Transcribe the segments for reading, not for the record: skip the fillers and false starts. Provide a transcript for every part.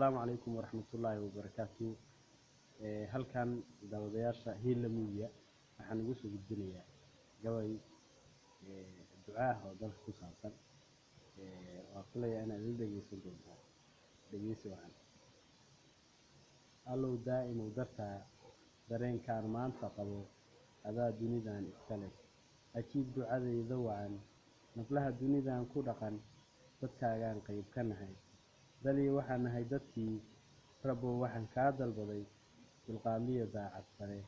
السلام عليكم ورحمة الله وبركاته. هل كان دودياشا هي لمية waxaan ugu soo gudbinayaa gabay ducaa oo dalka ku saabsan waa filayaa inaad la dhageysan doontaan dhageysi wacan allow daa'imo dartaa dareenkaan maanta qabo adaa dunidan iskale ajiib ducadayda wacan naflaha dunidan ku dhaqan dadkaagaan qayb ka nahay dali waxaan nahay dadkii rabbo waxaan kaa dalbaday dulqaadliyo daacad sare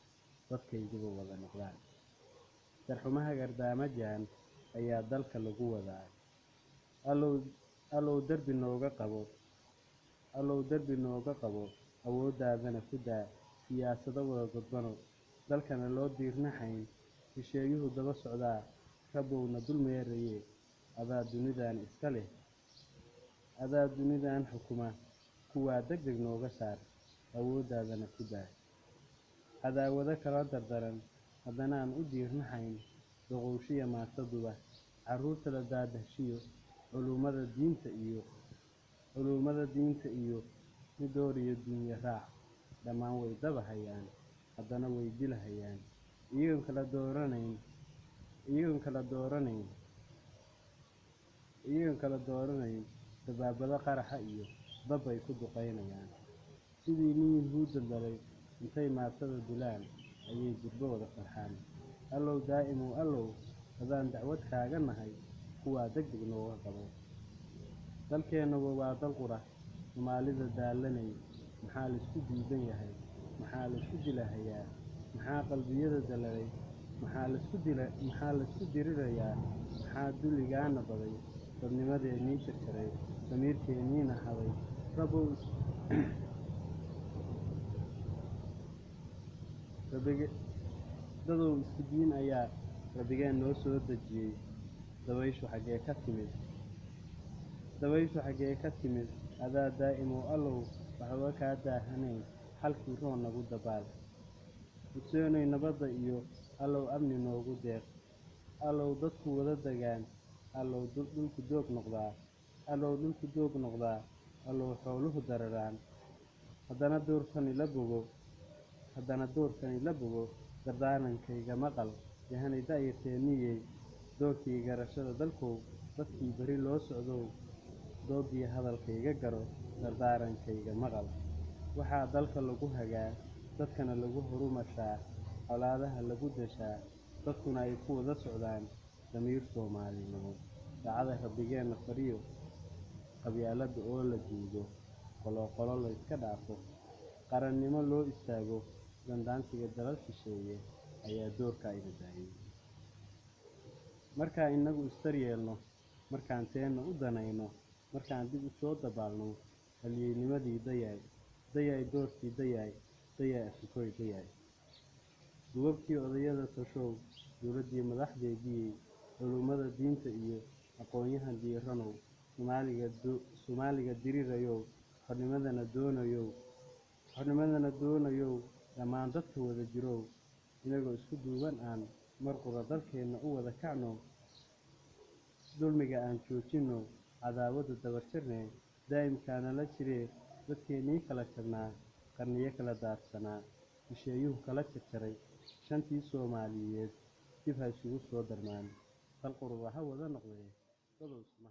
dadkayguba wada noqdaan darxumaha gardaamajaan ayaa dalka lagu wadaa allow darbi nooga qabo awooddaadana ku daa siyaasado wada dadbano dalkana loo diirnaxayn shisheeyuhu daba socdaa rabbowna dul meeraye adaa dunidan iska leh adaa dunidan xukuma kuwaa degdeg nooga saar awooddaadana ku daa cadaawado kala dardaran haddana aan u diirnaxayn doqowshiya maataduba carruurta la daadahshiyo culummada diinta iyo midooriyo dunya raac dhammaan way daba hayaan haddana way dilahayaan iyagoon kala dooranayn dabaabado qaraxa iyo dabbay ku duqaynayaan sidii nin yuhuudda dalay intay maatada dilaan ayay durbo wada farxaan allow daa'imow allow hadaan dacwad kaaga nahay kuwaa degdeg nooga qabo dalkeennuba waa dal qura soomaalida daalanay maxaa laisku diidan yahay maxaa laisku dilahayaa maxaa qalbiyada dalalay maxaa laisku dirirayaa maxaa dulligaana baday dadnimadeennii jarjaray damiirkeenniina haday rabbow dadow isku diin ayaa rabbigeen noo soo dejiyey dabayshu xaggee ka timid adaa daa'imow allow waxba kaa daahanayn xalkii roon nagu dabaal hugseenay nabadda iyo allow amni noogu deeq allow dadku wada degaan allow dhulku doog noqdaa allow xooluhu dararaan haddana doorkani la bogo dardaarankayga maqal yahanay da'yarteenniyey doorkii garashada dalkow dadkii beri loo socdow doodii hadalkayga garo dardaarankayga maqal waxaa dalka lagu hagaa dadkana lagu horumarshaa colaadaha lagu dashaa dadkuna ay ku wada socdaan damiir soomaalinimo daacada rabbigeenna fariyo qabyaaladda oo la diido qoloqolo la iska dhaafo qarannimo loo istaago dandaansiga dalal shisheeye ayaa doorka ayna daayay markaan innagu istaryeelno markaan teenna u danayno markaan dib u soo dabaalno halyeynimadii dayay doorkii dayay afrikoy dayay gubabkii odayada tashow dowladdii madaxdeedii culummada diinta iyo aqoon-yahan diiranow soomaaliga dirirayow xornimadana doonayow dhammaan dadka wada jirow inagoo isku duuban aan mar qura dalkeenna u wada kacno dulmiga aan joojinno cadaawadda dabarjarne daa'imkaana la jiree dadkeennii kala jabnaa qarniyo kala daadsanaa shisheeyuhu kala jarjaray shantii soomaaliyeed dib ha isugu soo darmaan dal quruba ha wada noqdee dadow isma